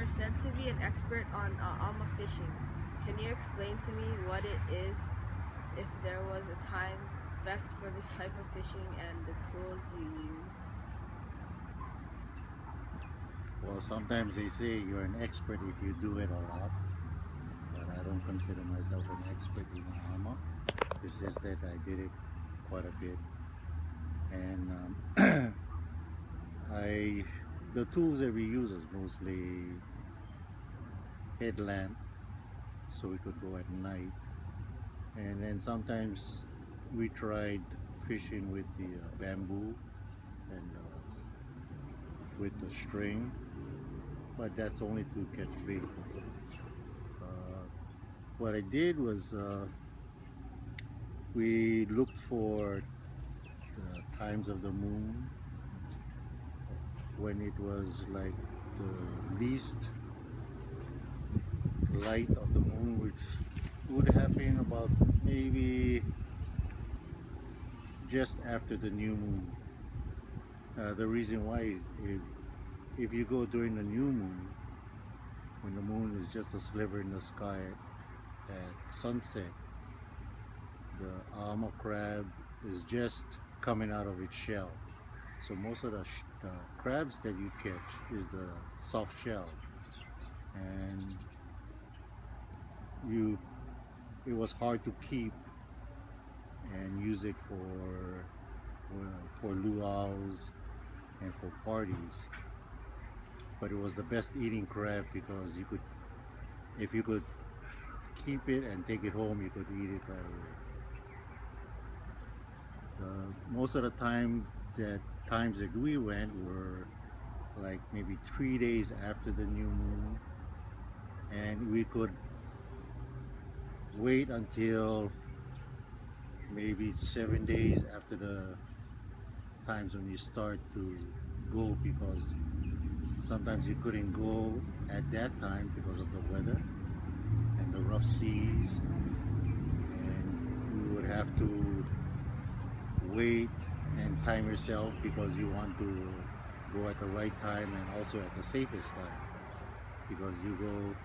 are said to be an expert on aama fishing. Can you explain to me what it is, if there was a time best for this type of fishing, and the tools you used? Well, sometimes they say you're an expert if you do it a lot, but I don't consider myself an expert in aama. It's just that I did it quite a bit, and I the tools that we use is mostly headlamp, so we could go at night, and then sometimes we tried fishing with the bamboo and with the string, but that's only to catch bait. Uh, what I did was we looked for the times of the moon when it was like the least light of the moon, which would happen about maybe just after the new moon. The reason why is if you go during the new moon, when the moon is just a sliver in the sky at sunset, the aama crab is just coming out of its shell. So most of the crabs that you catch is the soft shell, and it was hard to keep and use it for luau's and for parties. But it was the best eating crab because if you could keep it and take it home, you could eat it right away. Most of the times that we went were like maybe 3 days after the new moon, and we could wait until maybe 7 days after the times when you start to go, because sometimes you couldn't go at that time because of the weather and the rough seas, and you would have to wait and time yourself because you want to go at the right time and also at the safest time, because you go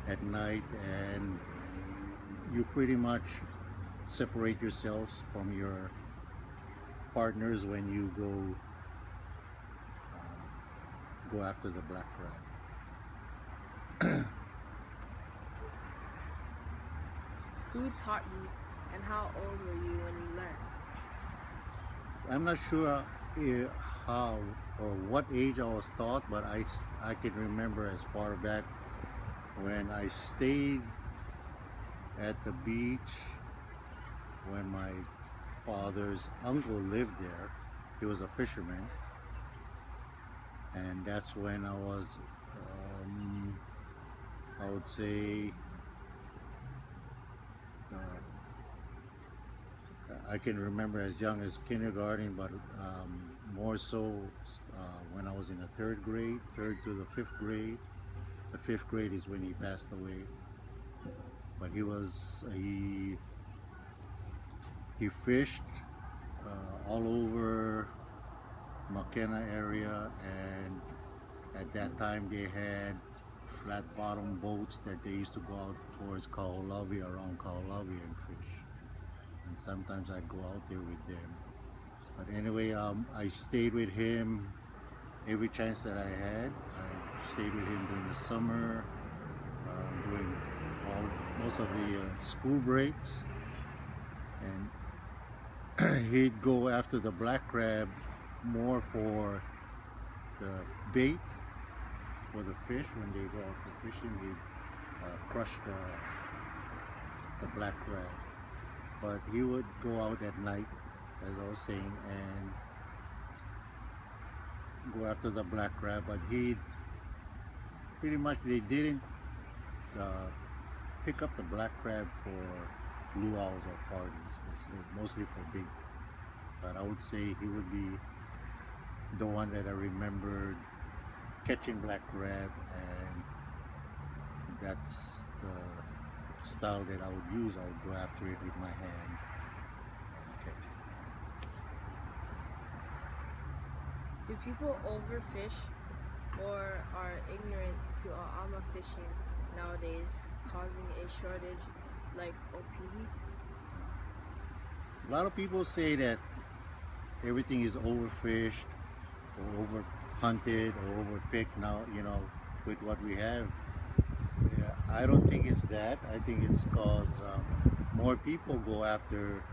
at night and you pretty much separate yourselves from your partners when you go after the black crab. Who taught you, and how old were you when you learned? I'm not sure how or what age I was taught, but I can remember as far back when I stayed at the beach when my father's uncle lived there. He was a fisherman, and that's when I was, I would say, I can remember as young as kindergarten, but more so when I was in the third grade, third to the fifth grade. The fifth grade is when he passed away. But he fished all over McKenna area, and at that time they had flat bottom boats that they used to go out towards Kaho'olawe, around Kaho'olawe, and fish. And sometimes I'd go out there with them. But anyway, I stayed with him every chance that I had. I stayed with him during the summer, during most of the school breaks, and he'd go after the black crab more for the bait for the fish. When they go out for fishing, he'd crush the black crab. But he would go out at night, as I was saying, and go after the black crab. But he pretty much, they didn't pick up the black crab for luau's or parties. It was mostly for bait. But I would say he would be the one that I remembered catching black crab, and that's the style that I would use. I would go after it with my hand and catch it. Do people overfish or are ignorant to aama fishing nowadays, causing a shortage like opihi? A lot of people say that everything is overfished or over hunted or overpicked now, with what we have. Yeah, I don't think it's that. I think it's because more people go after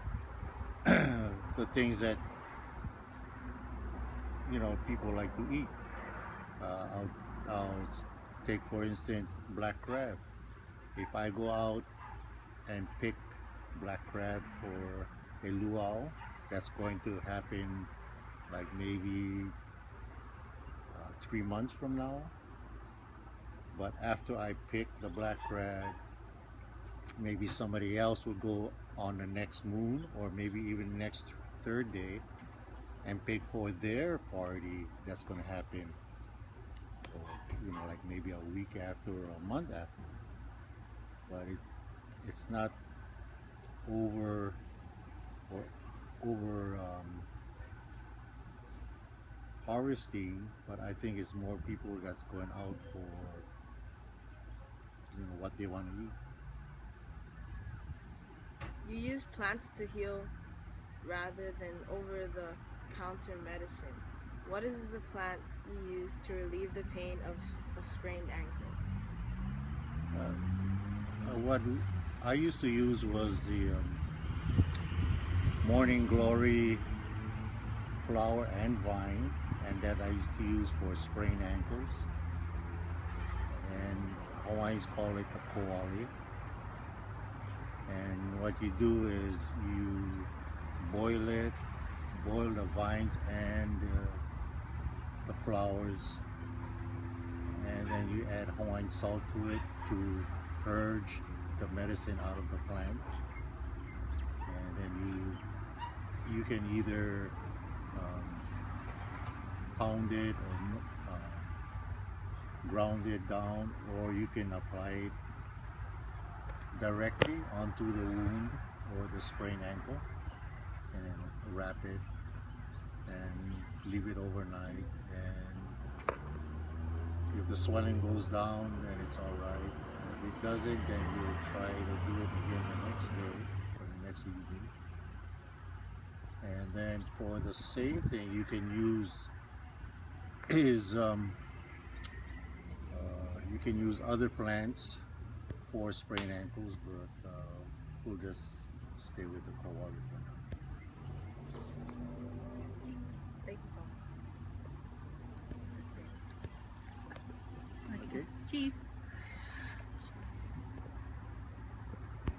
the things that people like to eat. I'll take for instance black crab. If I go out and pick black crab for a luau, that's going to happen like maybe 3 months from now. But after I pick the black crab, maybe somebody else will go on the next moon or maybe even next third day and pick for their party that's going to happen, or like maybe a week after or a month after. But it's not over or over harvesting, but I think it's more people that's going out for what they want to eat. You use plants to heal rather than over-the-counter medicine. What is the plant you use to relieve the pain of a sprained ankle? What I used to use was the Morning Glory flower and vine, and that I used to use for sprained ankles. And Hawaiians call it the koali. And what you do is you boil the vines and the flowers, and then you add Hawaiian salt to it to purge the medicine out of the plant. And then you can either pound it or ground it down, or you can apply it directly onto the wound or the sprained ankle and wrap it and leave it overnight. And if the swelling goes down, then it's all right. If it doesn't, then you'll try to do it again the next day or the next evening. And then for the same thing, you can use you can use other plants for sprained ankles, but we'll just stay with the koali for now. Thank you, Papa. That's it. Okay. Cheese.